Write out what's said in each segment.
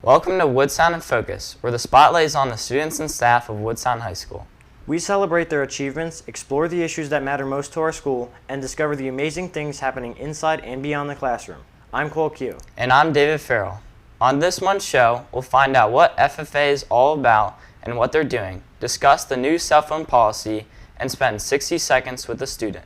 Welcome to Woodstown In Focus, where the spotlight is on the students and staff of Woodstown High School. We celebrate their achievements, explore the issues that matter most to our school, and discover the amazing things happening inside and beyond the classroom. I'm Cole Q. And I'm David Farrell. On this month's show, we'll find out what FFA is all about and what they're doing, discuss the new cell phone policy, and spend 60 seconds with a student.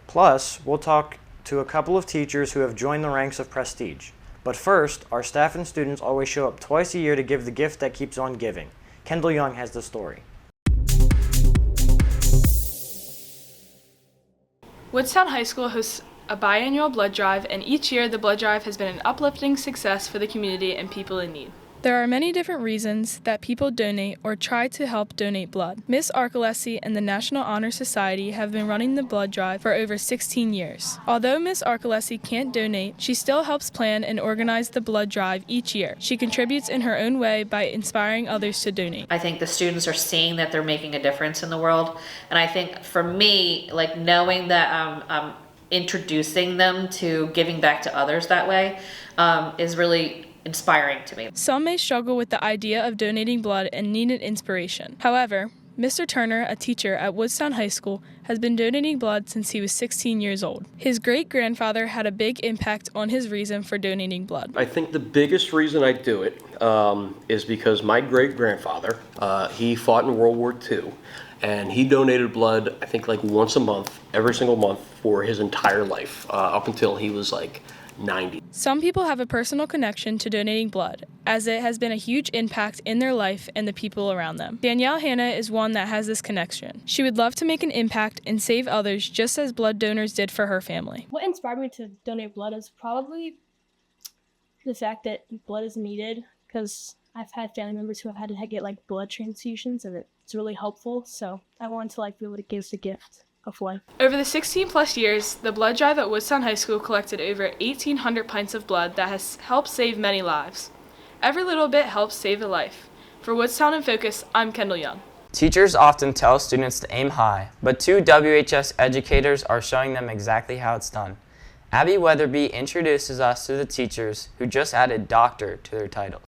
Plus, we'll talk to a couple of teachers who have joined the ranks of Prestige. But first, our staff and students always show up twice a year to give the gift that keeps on giving. Kendall Young has the story. Woodstown High School hosts a biannual blood drive, and each year the blood drive has been an uplifting success for the community and people in need. There are many different reasons that people donate or try to help donate blood. Miss Arcolesi and the National Honor Society have been running the blood drive for over 16 years. Although Miss Arcolesi can't donate, she still helps plan and organize the blood drive each year. She contributes in her own way by inspiring others to donate. I think the students are seeing that they're making a difference in the world, and I think for me, like knowing that I'm introducing them to giving back to others that way is really inspiring to me. Some may struggle with the idea of donating blood and need an inspiration. However, Mr. Turner, a teacher at Woodstown High School, has been donating blood since he was 16 years old. His great-grandfather had a big impact on his reason for donating blood. I think the biggest reason I do it is because my great-grandfather, he fought in World War II, and he donated blood, I think like once a month, every single month for his entire life, up until he was like 90. Some people have a personal connection to donating blood, as it has been a huge impact in their life and the people around them. Danielle Hanna is one that has this connection. She would love to make an impact and save others just as blood donors did for her family. What inspired me to donate blood is probably the fact that blood is needed, because I've had family members who have had to get like blood transfusions, and it's really helpful. So I wanted to be able to give the gift of life. Over the 16 plus years, the blood drive at Woodstown High School collected over 1,800 pints of blood that has helped save many lives. Every little bit helps save a life. For Woodstown In Focus, I'm Kendall Young. Teachers often tell students to aim high, but two WHS educators are showing them exactly how it's done. Abby Weatherby introduces us to the teachers who just added doctor to their title.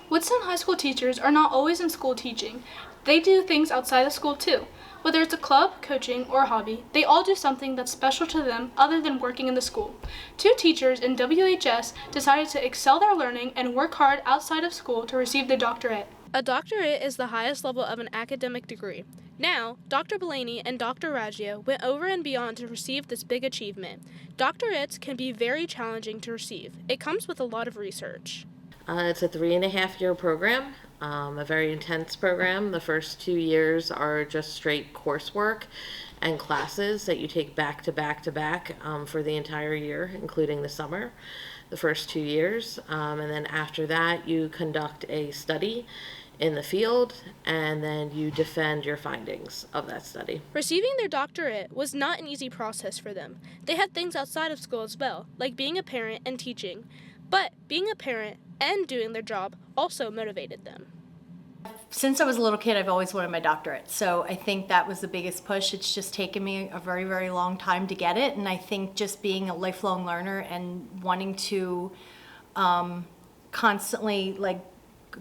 Woodstown High School teachers are not always in school teaching. They do things outside of school too. Whether it's a club, coaching, or a hobby, they all do something that's special to them other than working in the school. Two teachers in WHS decided to excel their learning and work hard outside of school to receive their doctorate. A doctorate is the highest level of an academic degree. Now, Dr. Bellany and Dr. Raggio went over and beyond to receive this big achievement. Doctorates can be very challenging to receive. It comes with a lot of research. It's a 3.5-year program, a very intense program. The first 2 years are just straight coursework and classes that you take back to back to back for the entire year, including the summer, the first 2 years. And then after that, you conduct a study in the field, and then you defend your findings of that study. Receiving their doctorate was not an easy process for them. They had things outside of school as well, like being a parent and teaching. But being a parent and doing their job also motivated them. Since I was a little kid, I've always wanted my doctorate. So I think that was the biggest push. It's just taken me a very, very long time to get it. And I think just being a lifelong learner and wanting to constantly,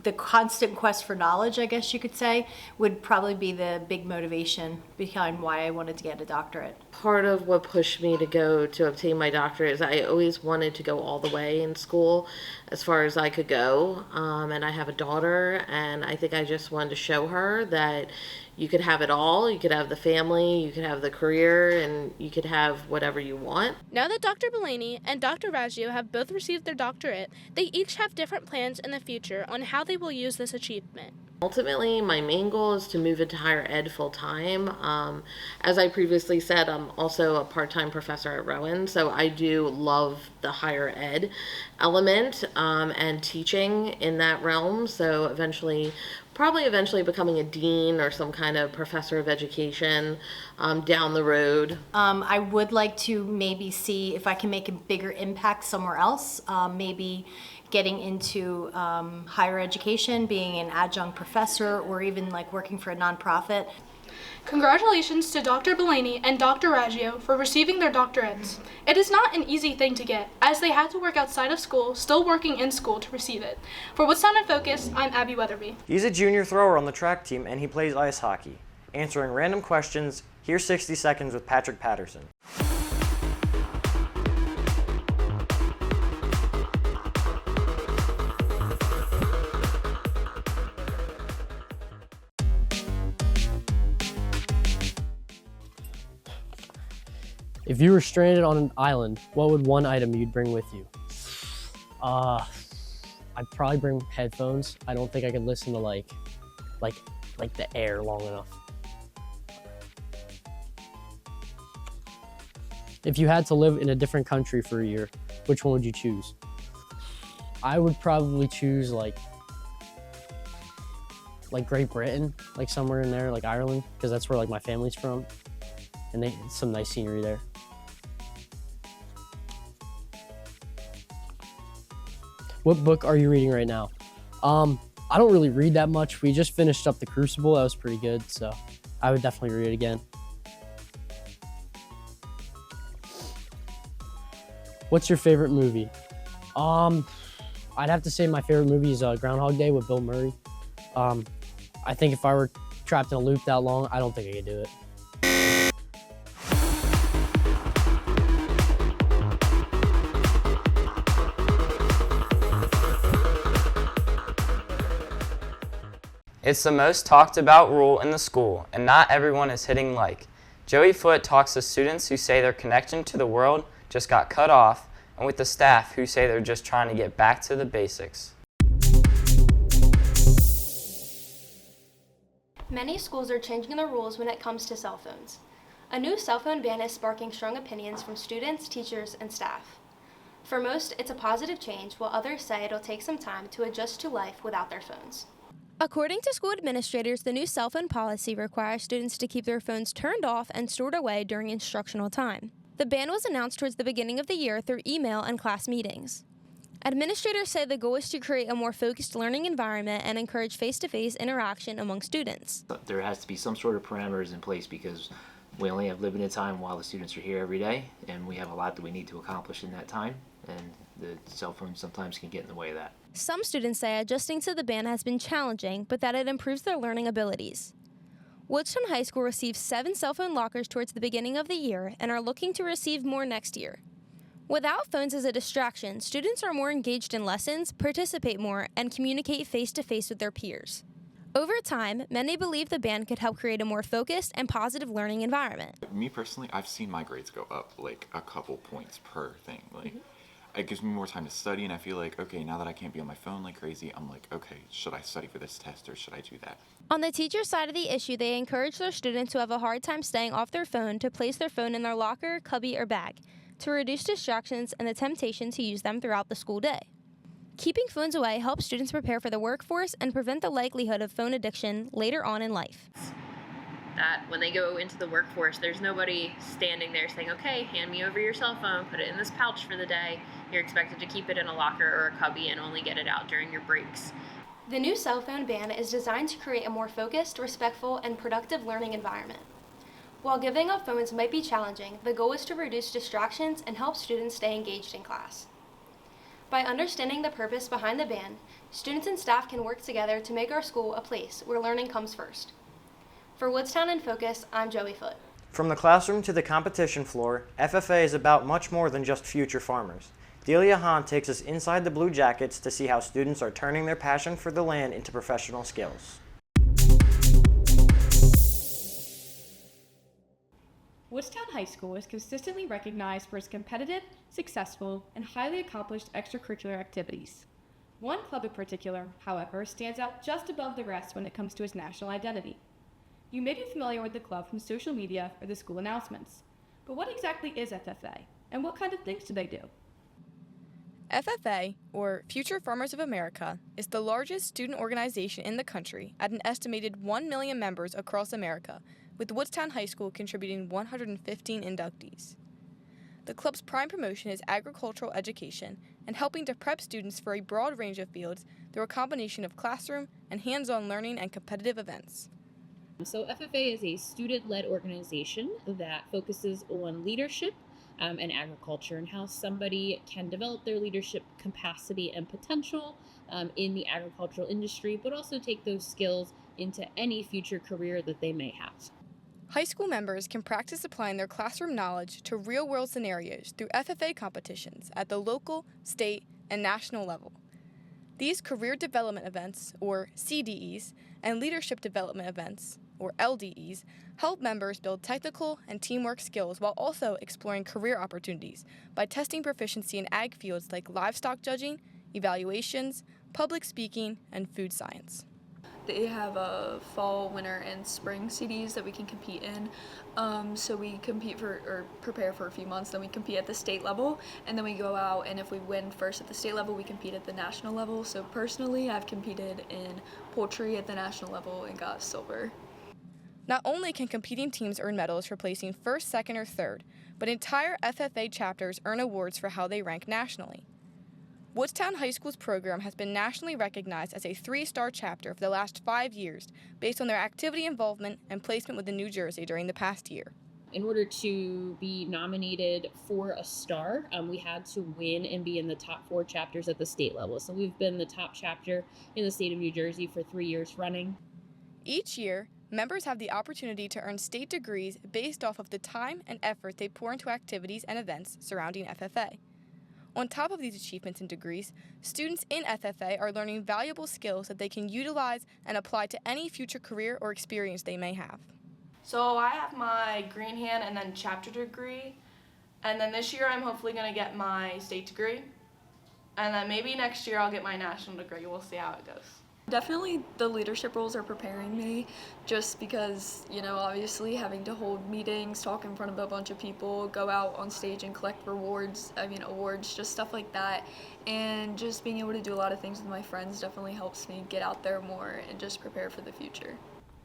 the constant quest for knowledge, I guess you could say, would probably be the big motivation behind why I wanted to get a doctorate. Part of what pushed me to go to obtain my doctorate is I always wanted to go all the way in school as far as I could go. And I have a daughter, and I think I just wanted to show her that you could have it all. You could have the family, you could have the career, and you could have whatever you want. Now that Dr. Bellany and Dr. Raggio have both received their doctorate, they each have different plans in the future on how they will use this achievement. Ultimately, my main goal is to move into higher ed full-time. As I previously said, I'm also a part-time professor at Rowan, so I do love the higher ed element and teaching in that realm. So probably eventually becoming a dean or some kind of professor of education down the road. I would like to maybe see if I can make a bigger impact somewhere else, maybe getting into higher education, being an adjunct professor, or even working for a nonprofit. Congratulations to Dr. Bellany and Dr. Raggio for receiving their doctorates. It is not an easy thing to get, as they had to work outside of school, still working in school to receive it. For Woodstown In Focus, I'm Abby Weatherby. He's a junior thrower on the track team and he plays ice hockey. Answering random questions, here's 60 Seconds with Patrick Patterson. If you were stranded on an island, what would one item you'd bring with you? I'd probably bring headphones. I don't think I could listen to like the air long enough. If you had to live in a different country for a year, which one would you choose? I would probably choose like Great Britain, like somewhere in there, like Ireland, because that's where like my family's from, and some nice scenery there. What book are you reading right now? I don't really read that much. We just finished up The Crucible. That was pretty good, so I would definitely read it again. What's your favorite movie? I'd have to say my favorite movie is Groundhog Day with Bill Murray. I think if I were trapped in a loop that long, I don't think I could do it. It's the most talked about rule in the school, and not everyone is hitting like. Joey Foote talks to students who say their connection to the world just got cut off, and with the staff who say they're just trying to get back to the basics. Many schools are changing the rules when it comes to cell phones. A new cell phone ban is sparking strong opinions from students, teachers, and staff. For most, it's a positive change, while others say it'll take some time to adjust to life without their phones. According to school administrators, the new cell phone policy requires students to keep their phones turned off and stored away during instructional time. The ban was announced towards the beginning of the year through email and class meetings. Administrators say the goal is to create a more focused learning environment and encourage face-to-face interaction among students. There has to be some sort of parameters in place because we only have limited time while the students are here every day, and we have a lot that we need to accomplish in that time, and the cell phones sometimes can get in the way of that. Some students say adjusting to the ban has been challenging, but that it improves their learning abilities. Woodstown High School received 7 cell phone lockers towards the beginning of the year and are looking to receive more next year. Without phones as a distraction, students are more engaged in lessons, participate more, and communicate face-to-face with their peers. Over time, many believe the ban could help create a more focused and positive learning environment. Me personally, I've seen my grades go up like a couple points per thing. It gives me more time to study, and I feel like, okay, now that I can't be on my phone like crazy, I'm like, okay, should I study for this test or should I do that? On the teacher side of the issue, they encourage their students who have a hard time staying off their phone to place their phone in their locker, cubby, or bag to reduce distractions and the temptation to use them throughout the school day. Keeping phones away helps students prepare for the workforce and prevent the likelihood of phone addiction later on in life. That when they go into the workforce, there's nobody standing there saying, okay, hand me over your cell phone, put it in this pouch for the day. You're expected to keep it in a locker or a cubby and only get it out during your breaks. The new cell phone ban is designed to create a more focused, respectful, and productive learning environment. While giving up phones might be challenging, the goal is to reduce distractions and help students stay engaged in class. By understanding the purpose behind the ban, students and staff can work together to make our school a place where learning comes first. For Woodstown In Focus, I'm Joey Foote. From the classroom to the competition floor, FFA is about much more than just future farmers. Delia Hahn takes us inside the Blue Jackets to see how students are turning their passion for the land into professional skills. Woodstown High School is consistently recognized for its competitive, successful, and highly accomplished extracurricular activities. One club in particular, however, stands out just above the rest when it comes to its national identity. You may be familiar with the club from social media or the school announcements, but what exactly is FFA, and what kind of things do they do? FFA, or Future Farmers of America, is the largest student organization in the country at an estimated 1 million members across America, with Woodstown High School contributing 115 inductees. The club's prime promotion is agricultural education and helping to prep students for a broad range of fields through a combination of classroom and hands-on learning and competitive events. So FFA is a student-led organization that focuses on leadership and agriculture, and how somebody can develop their leadership capacity and potential in the agricultural industry, but also take those skills into any future career that they may have. High school members can practice applying their classroom knowledge to real-world scenarios through FFA competitions at the local, state, and national level. These career development events, or CDEs, and leadership development events, or LDEs, help members build technical and teamwork skills while also exploring career opportunities by testing proficiency in ag fields like livestock judging, evaluations, public speaking, and food science. They have a fall, winter, and spring CDs that we can compete in. So we compete for, or prepare for a few months, then we compete at the state level, and then we go out, and if we win first at the state level, we compete at the national level. So personally, I've competed in poultry at the national level and got silver. Not only can competing teams earn medals for placing first, second, or third, but entire FFA chapters earn awards for how they rank nationally. Woodstown High School's program has been nationally recognized as a 3-star chapter for the last 5 years based on their activity involvement and placement within New Jersey during the past year. In order to be nominated for a star, we had to win and be in the top 4 chapters at the state level. So we've been the top chapter in the state of New Jersey for 3 years running. Each year, members have the opportunity to earn state degrees based off of the time and effort they pour into activities and events surrounding FFA. On top of these achievements and degrees, students in FFA are learning valuable skills that they can utilize and apply to any future career or experience they may have. So I have my green hand and then chapter degree, and then this year I'm hopefully going to get my state degree, and then maybe next year I'll get my national degree. We'll see how it goes. Definitely the leadership roles are preparing me, just because, you know, obviously having to hold meetings, talk in front of a bunch of people, go out on stage and collect awards, just stuff like that. And just being able to do a lot of things with my friends definitely helps me get out there more and just prepare for the future.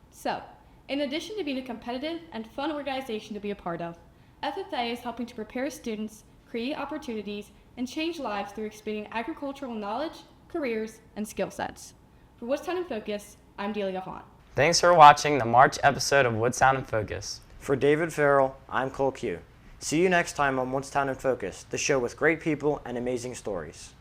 So, in addition to being a competitive and fun organization to be a part of, FFA is helping to prepare students, create opportunities, and change lives through expanding agricultural knowledge, careers, and skill sets. For Woodstown in Focus, I'm Delia Hahn. Thanks for watching the March episode of Woodstown in Focus. For David Farrell, I'm Cole Q. See you next time on Woodstown in Focus, the show with great people and amazing stories.